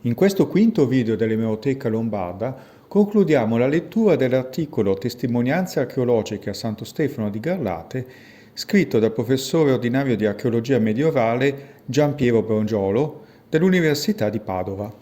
In questo quinto video dell'Emeroteca Lombarda concludiamo la lettura dell'articolo Testimonianze archeologiche a Santo Stefano di Garlate, scritto dal professore ordinario di archeologia medievale Gian Piero Brongiolo dell'Università di Padova.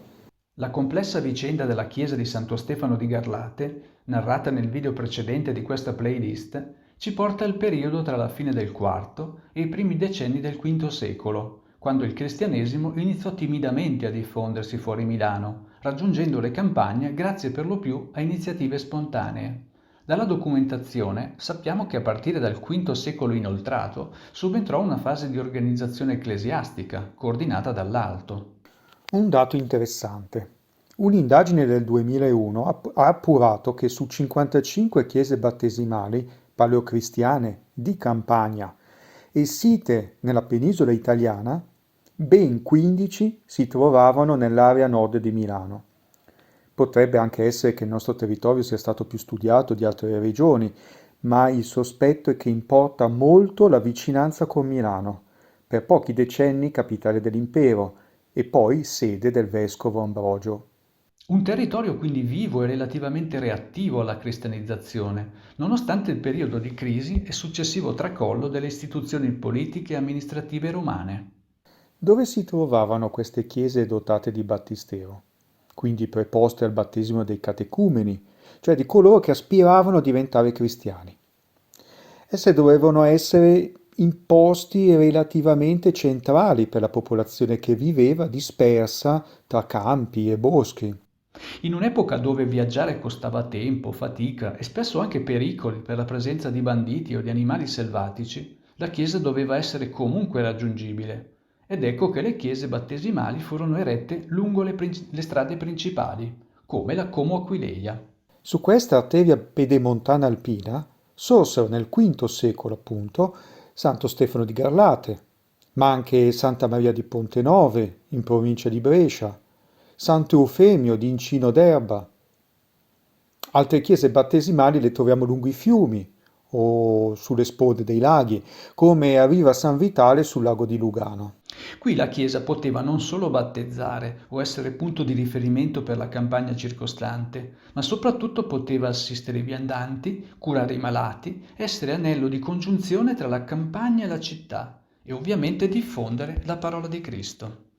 La complessa vicenda della chiesa di Santo Stefano di Garlate, narrata nel video precedente di questa playlist, ci porta al periodo tra la fine del IV e i primi decenni del V secolo, quando il cristianesimo iniziò timidamente a diffondersi fuori Milano, raggiungendo le campagne grazie per lo più a iniziative spontanee. Dalla documentazione sappiamo che a partire dal V secolo inoltrato subentrò una fase di organizzazione ecclesiastica, coordinata dall'alto. Un dato interessante. Un'indagine del 2001 ha appurato che su 55 chiese battesimali paleocristiane di Campania e site nella penisola italiana, ben 15 si trovavano nell'area nord di Milano. Potrebbe anche essere che il nostro territorio sia stato più studiato di altre regioni, ma il sospetto è che importa molto la vicinanza con Milano, per pochi decenni capitale dell'impero e poi sede del vescovo Ambrogio. Un territorio quindi vivo e relativamente reattivo alla cristianizzazione, nonostante il periodo di crisi e successivo tracollo delle istituzioni politiche e amministrative romane. Dove si trovavano queste chiese dotate di battistero, quindi preposte al battesimo dei catecumeni, cioè di coloro che aspiravano a diventare cristiani? Esse dovevano essere in posti relativamente centrali per la popolazione che viveva dispersa tra campi e boschi. In un'epoca dove viaggiare costava tempo, fatica e spesso anche pericoli per la presenza di banditi o di animali selvatici, la chiesa doveva essere comunque raggiungibile. Ed ecco che le chiese battesimali furono erette lungo le strade principali, come la Como Aquileia. Su questa arteria pedemontana alpina sorsero nel V secolo, appunto, Santo Stefano di Garlate, ma anche Santa Maria di Pontenove, in provincia di Brescia, Santo Eufemio di Incino d'Erba. Altre chiese battesimali le troviamo lungo i fiumi o sulle sponde dei laghi, come a Riva San Vitale sul lago di Lugano. Qui la Chiesa poteva non solo battezzare o essere punto di riferimento per la campagna circostante, ma soprattutto poteva assistere i viandanti, curare i malati, essere anello di congiunzione tra la campagna e la città e ovviamente diffondere la parola di Cristo.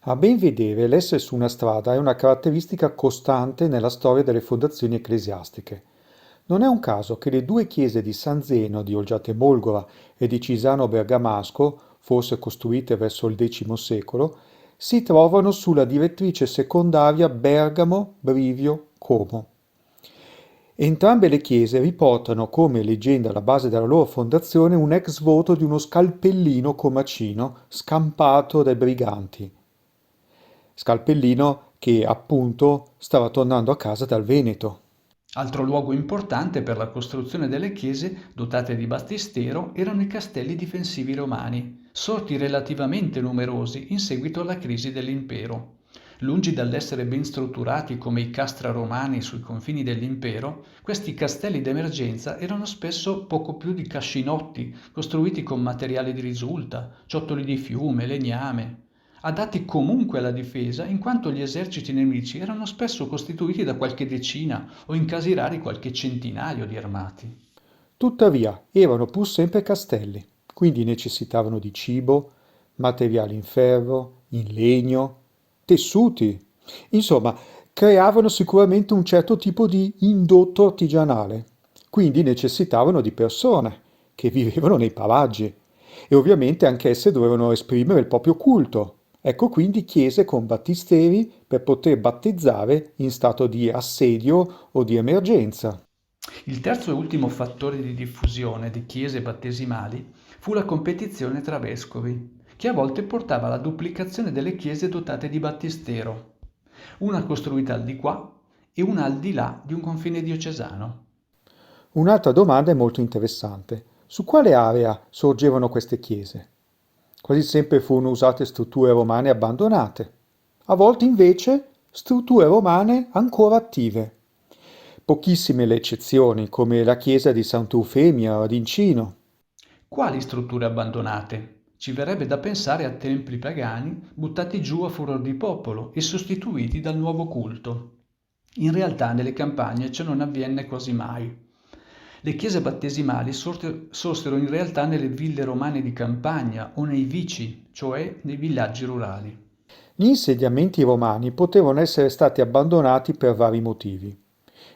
A ben vedere, l'essere su una strada è una caratteristica costante nella storia delle fondazioni ecclesiastiche. Non è un caso che le due chiese di San Zeno di Olgiatemolgora e di Cisano Bergamasco, forse costruite verso il X secolo, si trovano sulla direttrice secondaria Bergamo-Brivio-Como. Entrambe le chiese riportano come leggenda alla base della loro fondazione un ex voto di uno scalpellino comacino scampato dai briganti. Scalpellino che appunto stava tornando a casa dal Veneto. Altro luogo importante per la costruzione delle chiese dotate di battistero erano i castelli difensivi romani, sorti relativamente numerosi in seguito alla crisi dell'impero. Lungi dall'essere ben strutturati come i castra romani sui confini dell'impero, questi castelli d'emergenza erano spesso poco più di cascinotti, costruiti con materiali di risulta, ciottoli di fiume, legname, adatti comunque alla difesa in quanto gli eserciti nemici erano spesso costituiti da qualche decina o in casi rari qualche centinaio di armati. Tuttavia erano pur sempre castelli, quindi necessitavano di cibo, materiali in ferro, in legno, tessuti. Insomma, creavano sicuramente un certo tipo di indotto artigianale, quindi necessitavano di persone che vivevano nei paraggi e ovviamente anch'esse dovevano esprimere il proprio culto. Ecco quindi chiese con battisteri per poter battezzare in stato di assedio o di emergenza. Il terzo e ultimo fattore di diffusione di chiese battesimali fu la competizione tra vescovi, che a volte portava alla duplicazione delle chiese dotate di battistero, una costruita al di qua e una al di là di un confine diocesano. Un'altra domanda è molto interessante. Su quale area sorgevano queste chiese? Quasi sempre furono usate strutture romane abbandonate, a volte invece strutture romane ancora attive. Pochissime le eccezioni, come la chiesa di Sant'Eufemia ad Incino. Quali strutture abbandonate? Ci verrebbe da pensare a templi pagani buttati giù a furor di popolo e sostituiti dal nuovo culto. In realtà nelle campagne ciò non avviene quasi mai. Le chiese battesimali sorsero in realtà nelle ville romane di campagna o nei vici, cioè nei villaggi rurali. Gli insediamenti romani potevano essere stati abbandonati per vari motivi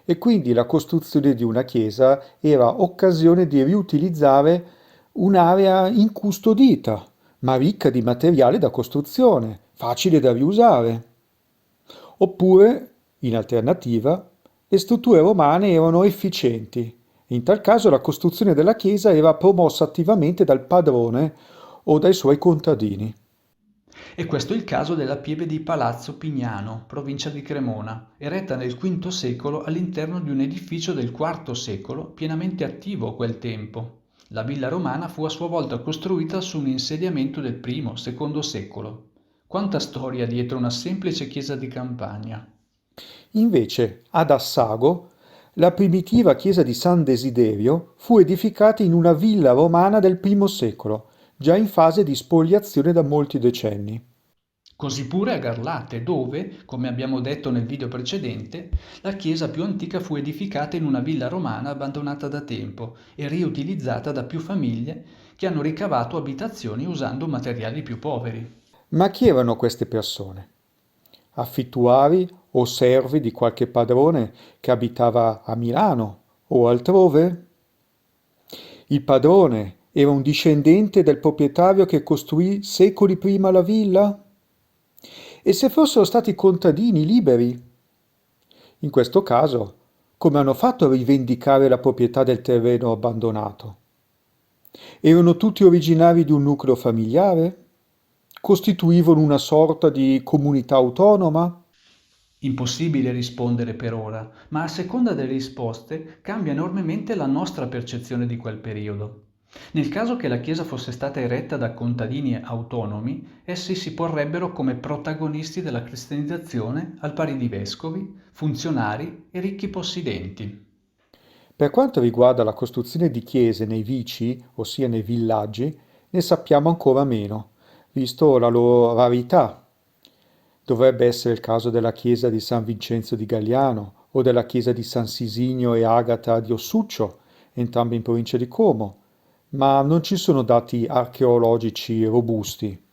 e quindi la costruzione di una chiesa era occasione di riutilizzare un'area incustodita, ma ricca di materiale da costruzione, facile da riusare. Oppure, in alternativa, le strutture romane erano efficienti. In tal caso la costruzione della chiesa era promossa attivamente dal padrone o dai suoi contadini. E questo è il caso della pieve di Palazzo Pignano, provincia di Cremona, eretta nel V secolo all'interno di un edificio del IV secolo pienamente attivo a quel tempo. La villa romana fu a sua volta costruita su un insediamento del I-II secolo. Quanta storia dietro una semplice chiesa di campagna. Invece, ad Assago, la primitiva chiesa di San Desiderio fu edificata in una villa romana del I secolo, già in fase di spoliazione da molti decenni. Così pure a Garlate, dove, come abbiamo detto nel video precedente, la chiesa più antica fu edificata in una villa romana abbandonata da tempo e riutilizzata da più famiglie che hanno ricavato abitazioni usando materiali più poveri. Ma chi erano queste persone? Affittuari o servi di qualche padrone che abitava a Milano o altrove? Il padrone era un discendente del proprietario che costruì secoli prima la villa? E se fossero stati contadini liberi? In questo caso, come hanno fatto a rivendicare la proprietà del terreno abbandonato? Erano tutti originari di un nucleo familiare? Costituivano una sorta di comunità autonoma? Impossibile rispondere per ora, ma a seconda delle risposte cambia enormemente la nostra percezione di quel periodo. Nel caso che la Chiesa fosse stata eretta da contadini autonomi, essi si porrebbero come protagonisti della cristianizzazione al pari di vescovi, funzionari e ricchi possidenti. Per quanto riguarda la costruzione di chiese nei vici, ossia nei villaggi, ne sappiamo ancora meno, visto la loro rarità. Dovrebbe essere il caso della chiesa di San Vincenzo di Gagliano o della chiesa di San Sisinio e Agata di Ossuccio, entrambe in provincia di Como, ma non ci sono dati archeologici robusti.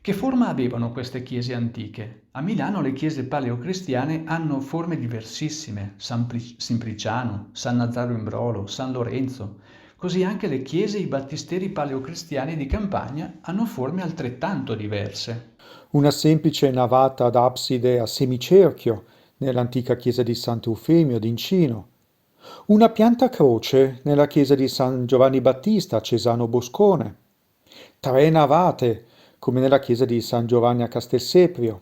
Che forma avevano queste chiese antiche? A Milano le chiese paleocristiane hanno forme diversissime, Simpliciano, San Nazaro in Brolo, San Lorenzo. Così anche le chiese e i battisteri paleocristiani di campagna hanno forme altrettanto diverse. Una semplice navata ad abside a semicerchio nell'antica chiesa di Sant'Eufemio d'Incino, una pianta croce nella chiesa di San Giovanni Battista a Cesano Boscone, tre navate come nella chiesa di San Giovanni a Castelseprio.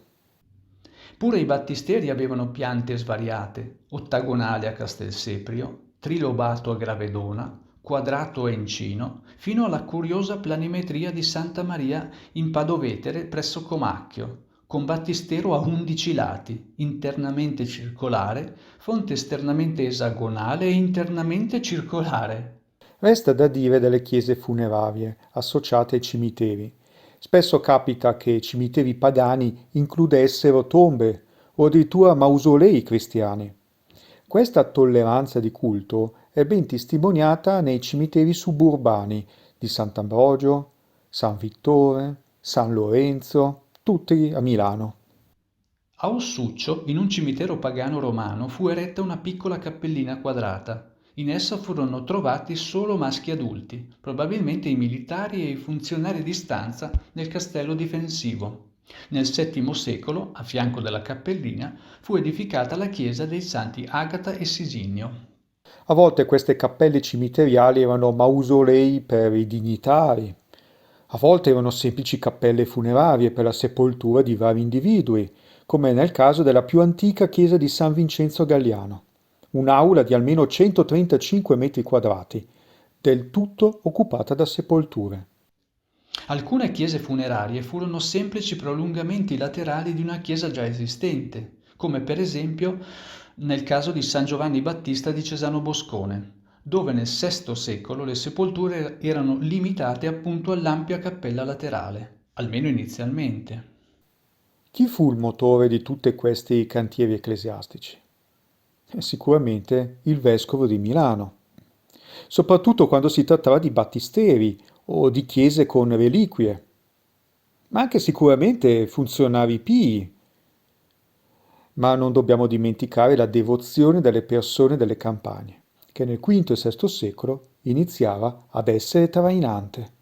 Pure i battisteri avevano piante svariate, ottagonale a Castelseprio, trilobato a Gravedona, quadrato a Encino, fino alla curiosa planimetria di Santa Maria in Padovetere presso Comacchio, con battistero a 11 lati, internamente circolare, fonte esternamente esagonale e internamente circolare. Resta da dire delle chiese funerarie associate ai cimiteri. Spesso capita che cimiteri pagani includessero tombe o addirittura mausolei cristiani. Questa tolleranza di culto è ben testimoniata nei cimiteri suburbani di Sant'Ambrogio, San Vittore, San Lorenzo, tutti a Milano. A Ossuccio, in un cimitero pagano romano, fu eretta una piccola cappellina quadrata. In essa furono trovati solo maschi adulti, probabilmente i militari e i funzionari di stanza del castello difensivo. Nel VII secolo, a fianco della cappellina, fu edificata la chiesa dei santi Agata e Sisinio. A volte queste cappelle cimiteriali erano mausolei per i dignitari, a volte erano semplici cappelle funerarie per la sepoltura di vari individui, come nel caso della più antica chiesa di San Vincenzo Galliano, un'aula di almeno 135 metri quadrati, del tutto occupata da sepolture. Alcune chiese funerarie furono semplici prolungamenti laterali di una chiesa già esistente, come per esempio nel caso di San Giovanni Battista di Cesano Boscone. dove nel VI secolo le sepolture erano limitate appunto all'ampia cappella laterale, almeno inizialmente. Chi fu il motore di tutti questi cantieri ecclesiastici? Sicuramente il vescovo di Milano, soprattutto quando si trattava di battisteri o di chiese con reliquie, ma anche sicuramente funzionari pii. Ma non dobbiamo dimenticare la devozione delle persone delle campagne, che nel V e VI secolo iniziava ad essere trainante.